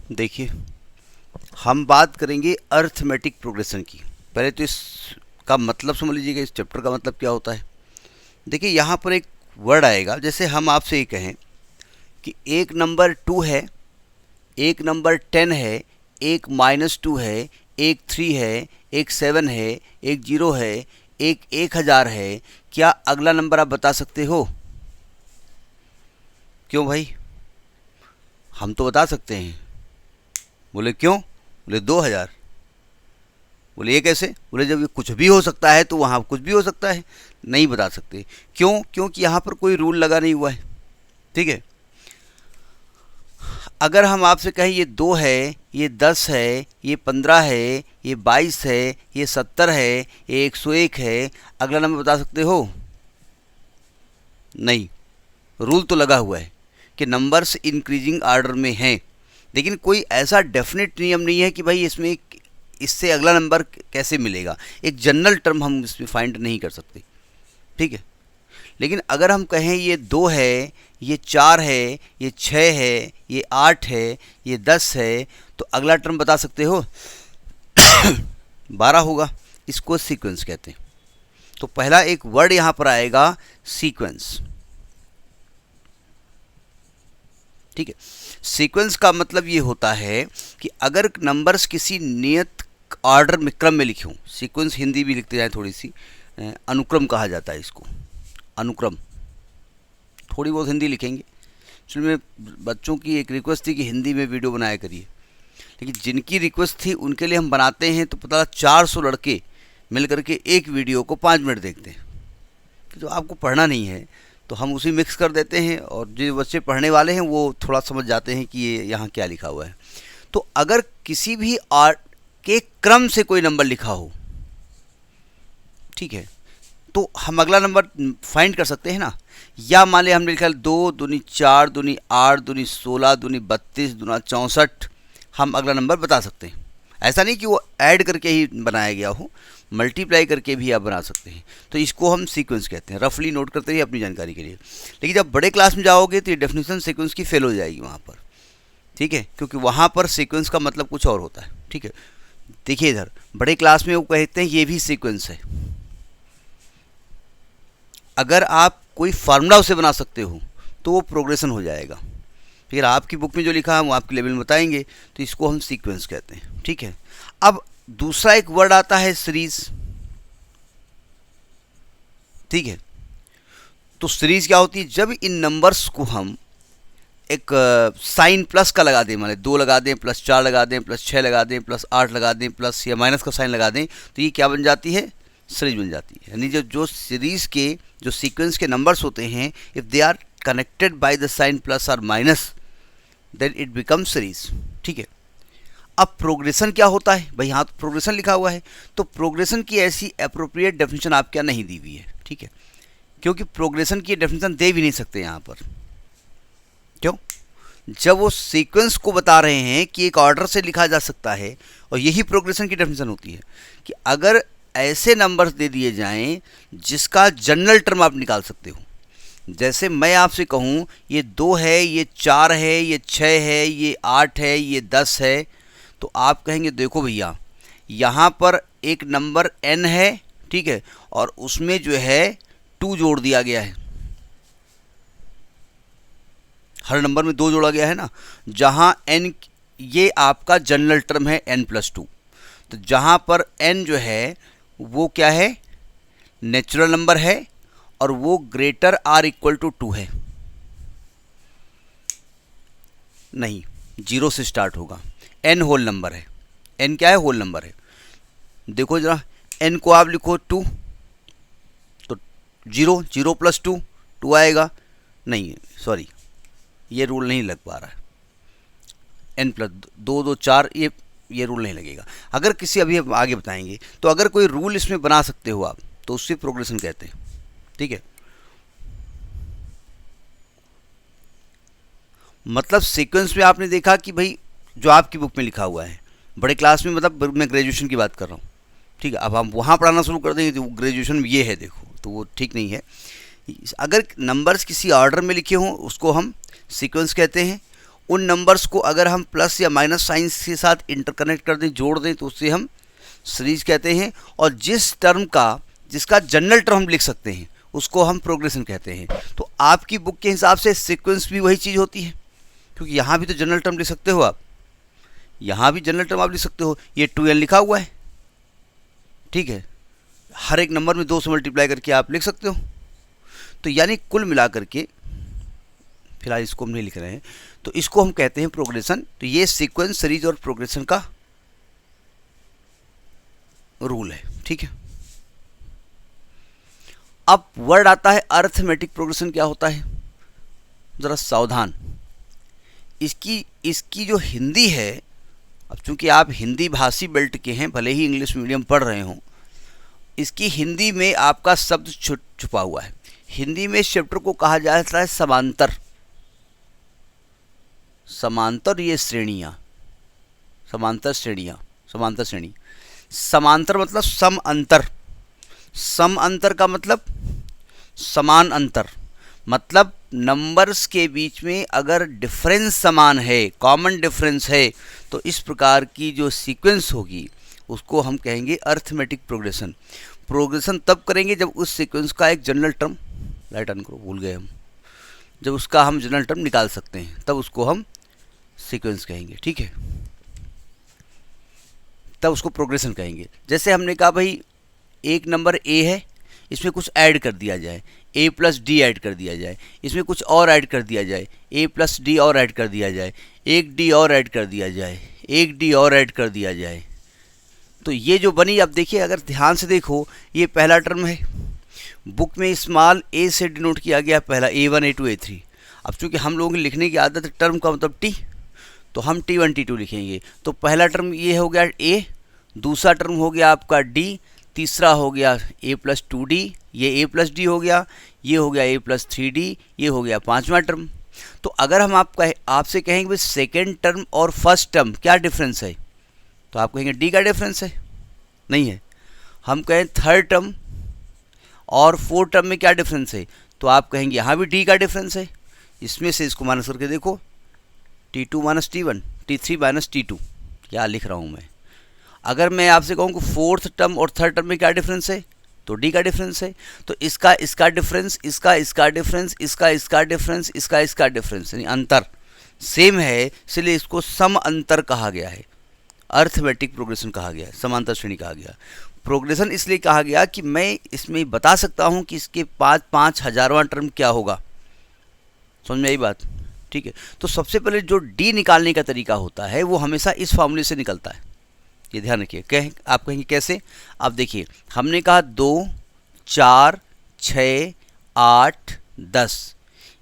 देखिए, हम बात करेंगे अर्थमेटिक प्रोग्रेशन की। पहले तो इसका मतलब समझ लीजिएगा, इस चैप्टर का मतलब क्या होता है। देखिए, यहाँ पर एक वर्ड आएगा, जैसे हम आपसे ये कहें कि एक नंबर 2 है, एक नंबर 10 है, एक -2 है, एक 3 है, एक 7 है, एक 0 है, एक 1000 है। क्या अगला नंबर आप बता सकते हो? क्यों भाई? हम तो बता सकते हैं। बोले क्यों? बोले 2000। बोले ये कैसे? बोले जब ये कुछ भी हो सकता है तो वहाँ कुछ भी हो सकता है। नहीं बता सकते। क्यों? क्योंकि यहाँ पर कोई रूल लगा नहीं हुआ है। ठीक है। अगर हम आपसे कहें ये 2 है, ये 10 है, ये 15 है, ये 22 है, ये 70 है, ये 101 है, अगला नंबर बता सकते हो? नहीं। रूल तो लगा हुआ है कि नंबर्स इंक्रीजिंग ऑर्डर में हैं, लेकिन कोई ऐसा डेफिनेट नियम नहीं है कि भाई इसमें इससे अगला नंबर कैसे मिलेगा। एक जनरल टर्म हम इसमें फाइंड नहीं कर सकते। ठीक है। लेकिन अगर हम कहें ये 2 है, ये 4 है, ये 6 है, ये 8 है, ये 10 है, तो अगला टर्म बता सकते हो? 12 होगा। इसको सीक्वेंस कहते हैं। तो पहला एक वर्ड यहाँ पर आएगा, सीक्वेंस। ठीक है। सीक्वेंस का मतलब ये होता है कि अगर नंबर्स किसी नियत ऑर्डर में, क्रम में लिखे हों, सीक्वेंस हिंदी भी लिखते जाए, थोड़ी सी अनुक्रम कहा जाता है इसको, अनुक्रम। थोड़ी बहुत हिंदी लिखेंगे। एक्चुअली में बच्चों की एक रिक्वेस्ट थी कि हिंदी में वीडियो बनाया करिए, लेकिन जिनकी रिक्वेस्ट थी उनके लिए हम बनाते हैं तो पता 400 लड़के मिल करके एक वीडियो को 5 मिनट देखते हैं। तो जो आपको पढ़ना नहीं है तो हम उसी मिक्स कर देते हैं, और जो बच्चे पढ़ने वाले हैं वो थोड़ा समझ जाते हैं कि ये यहाँ क्या लिखा हुआ है। तो अगर किसी भी आर्ट के क्रम से कोई नंबर लिखा हो, ठीक है, तो हम अगला नंबर फाइंड कर सकते हैं ना। या मान लिया हमने लिखा 2 दूनी 4 दूनी 8 दूनी 16 दूनी 32 दूना 64, हम अगला नंबर बता सकते हैं। ऐसा नहीं कि वो ऐड करके ही बनाया गया हो, मल्टीप्लाई करके भी आप बना सकते हैं। तो इसको हम सीक्वेंस कहते हैं। रफली नोट करते हैं अपनी जानकारी के लिए। लेकिन जब बड़े क्लास में जाओगे तो ये डेफिनेशन सीक्वेंस की फेल हो जाएगी वहाँ पर। ठीक है, क्योंकि वहाँ पर सीक्वेंस का मतलब कुछ और होता है। ठीक है। देखिए इधर बड़े क्लास में वो कहते हैं ये भी सीक्वेंस है। अगर आप कोई फार्मूला उसे बना सकते हो तो वो प्रोग्रेशन हो जाएगा। फिर आपकी बुक में जो लिखा है वो आपके लेवल में बताएंगे, तो इसको हम सीक्वेंस कहते हैं। ठीक है। अब दूसरा एक वर्ड आता है सीरीज। ठीक है। तो सीरीज क्या होती है? जब इन नंबर्स को हम एक साइन प्लस का लगा दें, मान 2 लगा दें, +4 लगा दें, +6 लगा दें, +8 लगा दें, प्लस या माइनस का साइन लगा दें, तो ये क्या बन जाती है? सीरीज बन जाती है। यानी जो सीरीज के जो सीक्वेंस के नंबर्स होते हैं, if they are connected by the sign plus और minus, then it become series. ठीक है। अब प्रोग्रेशन क्या होता है भाई? यहाँ तो प्रोग्रेशन लिखा हुआ है, तो प्रोग्रेशन की ऐसी अप्रोप्रिएट डेफिनेशन आप क्या नहीं दी हुई है। ठीक है। क्योंकि प्रोग्रेशन की डेफिनेशन दे भी नहीं सकते यहाँ पर। क्यों? जब वो सीक्वेंस को बता रहे हैं कि एक ऑर्डर से लिखा जा सकता है, और यही प्रोग्रेशन की डेफिनेशन होती है कि अगर ऐसे नंबर्स दे दिए जाएं जिसका जनरल टर्म आप निकाल सकते हो। जैसे मैं आपसे कहूँ ये 2 है, ये 4 है, ये 6 है, ये 8 है, ये 10 है, तो आप कहेंगे देखो भैया यहाँ पर एक नंबर n है, ठीक है, और उसमें जो है 2 जोड़ दिया गया है। हर नंबर में 2 जोड़ा गया है ना। जहाँ n ये आपका जनरल टर्म है n+2, तो जहाँ पर n जो है वो क्या है? नेचुरल नंबर है, और वो ग्रेटर आर इक्वल टू 2 है। नहीं, 0 से स्टार्ट होगा। n होल नंबर है। n क्या है? होल नंबर है। देखो जरा, n को आप लिखो 2, तो 0 0 + 2 2 आएगा। नहीं सॉरी, ये रूल नहीं लग पा रहा है। n+2 2 4, ये रूल नहीं लगेगा। अगर किसी, अभी हम आगे बताएंगे, तो अगर कोई रूल इसमें बना सकते हो आप, तो उससे प्रोग्रेशन कहते हैं। ठीक है। मतलब सीक्वेंस में आपने देखा कि भाई जो आपकी बुक में लिखा हुआ है, बड़े क्लास में, मतलब मैं ग्रेजुएशन की बात कर रहा हूँ। ठीक है। अब हम वहाँ पढ़ाना शुरू कर देंगे तो ग्रेजुएशन में ये है, देखो, तो वो ठीक नहीं है। अगर नंबर्स किसी ऑर्डर में लिखे हों उसको हम सीक्वेंस कहते हैं, उन नंबर्स को अगर हम प्लस या माइनस साइन के साथ इंटरकनेक्ट कर दें, जोड़ दें, तो उससे हम सीरीज कहते हैं। और जिस टर्म का जिसका जनरल टर्म हम लिख सकते हैं उसको हम प्रोग्रेशन कहते हैं। तो आपकी बुक के हिसाब से सीक्वेंस भी वही चीज़ होती है, क्योंकि यहाँ भी तो जनरल टर्म लिख सकते हो आप, यहाँ भी जनरल टर्म आप लिख सकते हो। ये 2n लिखा हुआ है, ठीक है, हर एक नंबर में 2 से मल्टीप्लाई करके आप लिख सकते हो। तो यानी कुल मिला करके, फिलहाल इसको हम नहीं लिख रहे हैं, तो इसको हम कहते हैं प्रोग्रेशन। तो ये सीक्वेंस, सीरीज और प्रोग्रेशन का रूल है, ठीक है। अब वर्ड आता है अर्थमेटिक प्रोग्रेशन। क्या होता है, ज़रा सावधान। इसकी जो हिंदी है, अब चूंकि आप हिंदी भाषी बेल्ट के हैं, भले ही इंग्लिश मीडियम पढ़ रहे हों, इसकी हिंदी में आपका शब्द छुपा हुआ है। हिंदी में इस चैप्टर को कहा जाता है समांतर। समांतर ये श्रेणियाँ, समांतर श्रेणियाँ, समांतर श्रेणी। समांतर मतलब सम अंतर। सम अंतर का मतलब समान अंतर, मतलब नंबर्स के बीच में अगर डिफरेंस समान है, कॉमन डिफरेंस है, तो इस प्रकार की जो सीक्वेंस होगी उसको हम कहेंगे अर्थमेटिक प्रोग्रेशन। प्रोग्रेशन तब करेंगे जब उस सीक्वेंस का एक जनरल टर्म, लाइट ऑन करो, भूल गए हम, जब उसका हम जनरल टर्म निकाल सकते हैं तब उसको हम सीक्वेंस कहेंगे, ठीक है, तब उसको प्रोग्रेशन कहेंगे। जैसे हमने कहा भाई एक नंबर ए है, इसमें कुछ ऐड कर दिया जाए, a प्लस डी ऐड कर दिया जाए, इसमें कुछ और ऐड कर दिया जाए, a प्लस डी और ऐड कर दिया जाए, एक डी और ऐड कर दिया जाए, एक डी और ऐड कर दिया जाए, तो ये जो बनी, अब देखिए अगर ध्यान से देखो, ये पहला टर्म है, बुक में स्मॉल a से डिनोट किया गया पहला, a1 a2 a3। अब चूँकि हम लोगों की लिखने की आदत है टर्म का मतलब t, तो हम t1 t2 लिखेंगे। तो पहला टर्म ये हो गया a, दूसरा टर्म हो गया आपका d, तीसरा हो गया a प्लस 2d, ये a प्लस डी हो गया, ये हो गया a प्लस 3d, ये हो गया पांचवा टर्म। तो अगर हम आपसे कहेंगे भाई सेकेंड टर्म और फर्स्ट टर्म क्या डिफरेंस है, तो आप कहेंगे d का डिफरेंस है, नहीं है। हम कहें थर्ड टर्म और फोर्थ टर्म में क्या डिफरेंस है, तो आप कहेंगे यहाँ भी d का डिफरेंस है। इसमें से इसको माइनस करके देखो, t2 minus t1, t3 minus t2, क्या लिख रहा हूँ मैं। अगर मैं आपसे कहूँ कि फोर्थ टर्म और थर्ड टर्म में क्या डिफरेंस है, तो डी का डिफरेंस है। तो इसका डिफरेंस, इसका डिफरेंस, इसका डिफरेंस, इसका डिफरेंस, यानी अंतर सेम है, इसलिए इसको सम अंतर कहा गया है, अर्थमेटिक प्रोग्रेशन कहा गया है, समांतर श्रेणी कहा गया। प्रोग्रेशन इसलिए कहा गया कि मैं इसमें बता सकता हूँ कि इसके 5,000वां टर्म क्या होगा। समझ में आई बात, ठीक है। तो सबसे पहले जो डी निकालने का तरीका होता है वो हमेशा इस फॉर्मूले से निकलता है, ये ध्यान रखिए। आप कहेंगे कैसे, आप देखिए हमने कहा 2, 4, 6, 8, 10,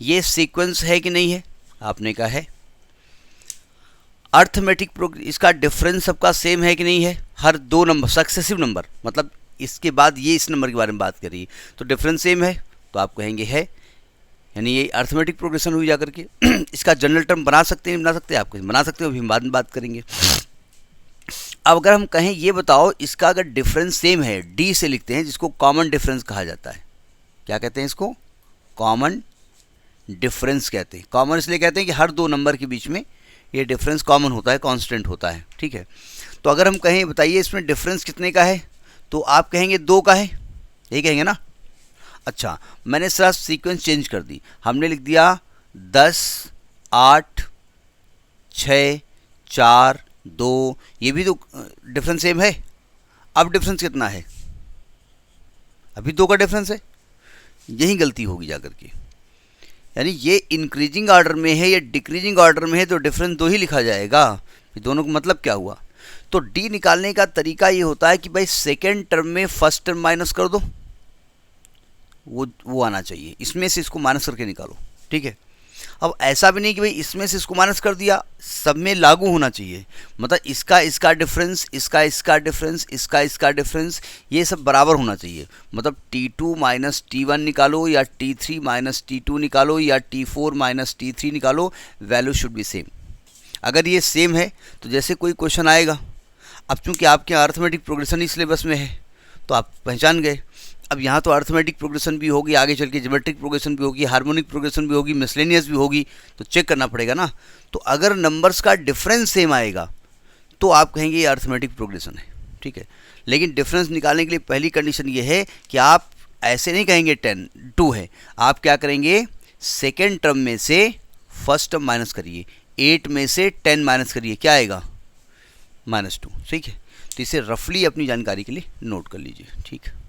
ये सीक्वेंस है कि नहीं है, आपने कहा है। अर्थमेटिक इसका डिफरेंस सबका सेम है कि नहीं है, हर दो नंबर सक्सेसिव नंबर, मतलब इसके बाद ये इस नंबर के बारे में बात करिए तो डिफरेंस सेम है, तो आप कहेंगे है, यानी ये अर्थमेटिक प्रोग्रेशन हुई जाकर के। इसका जनरल टर्म बना सकते हैं, नहीं बना सकते, आप बना सकते हो, अभी हम बाद में बात करेंगे। अब अगर हम कहें ये बताओ इसका अगर डिफरेंस सेम है, डी से लिखते हैं जिसको कॉमन डिफरेंस कहा जाता है। क्या कहते हैं इसको, कॉमन डिफरेंस कहते हैं। कॉमन इसलिए कहते हैं कि हर दो नंबर के बीच में ये डिफरेंस कॉमन होता है, कांस्टेंट होता है, ठीक है। तो अगर हम कहें बताइए इसमें डिफरेंस कितने का है, तो आप कहेंगे 2 का है, यही कहेंगे ना। अच्छा, मैंने सिर्फ सीक्वेंस चेंज कर दी, हमने लिख दिया 10, 8, 6, 4, 2, ये भी तो डिफरेंस सेम है। अब डिफरेंस कितना है, अभी 2 का डिफरेंस है, यही गलती होगी जाकर के। यानी ये इंक्रीजिंग ऑर्डर में है या डिक्रीजिंग ऑर्डर में है तो डिफरेंस 2 ही लिखा जाएगा। दोनों का मतलब क्या हुआ, तो डी निकालने का तरीका ये होता है कि भाई सेकेंड टर्म में फर्स्ट टर्म माइनस कर दो, वो आना चाहिए, इसमें से इसको माइनस करके निकालो, ठीक है। अब ऐसा भी नहीं कि भाई इसमें से इसको माइनस कर दिया, सब में लागू होना चाहिए, मतलब इसका डिफरेंस, इसका डिफरेंस, इसका डिफरेंस, ये सब बराबर होना चाहिए। मतलब T2 माइनस T1 निकालो या T3 माइनस T2 निकालो या T4 माइनस T3 निकालो, वैल्यू शुड बी सेम। अगर ये सेम है तो जैसे कोई क्वेश्चन आएगा, अब चूंकि आपके अर्थमेटिक प्रोग्रेशन ही सिलेबस में है तो आप पहचान गए। अब यहाँ तो अर्थमेटिक प्रोग्रेशन भी होगी, आगे चल के ज्योमेट्रिक प्रोग्रेशन भी होगी, हार्मोनिक प्रोग्रेशन भी होगी, मिसलेनियस भी होगी, तो चेक करना पड़ेगा ना। तो अगर नंबर्स का डिफरेंस सेम आएगा तो आप कहेंगे ये अर्थमेटिक प्रोग्रेशन है, ठीक है। लेकिन डिफरेंस निकालने के लिए पहली कंडीशन ये है कि आप ऐसे नहीं कहेंगे 10 2 है, आप क्या करेंगे, सेकेंड टर्म में से फर्स्ट टर्म माइनस करिए, 8 में से 10 माइनस करिए, क्या आएगा, -2, ठीक है। तो इसे रफली अपनी जानकारी के लिए नोट कर लीजिए, ठीक है।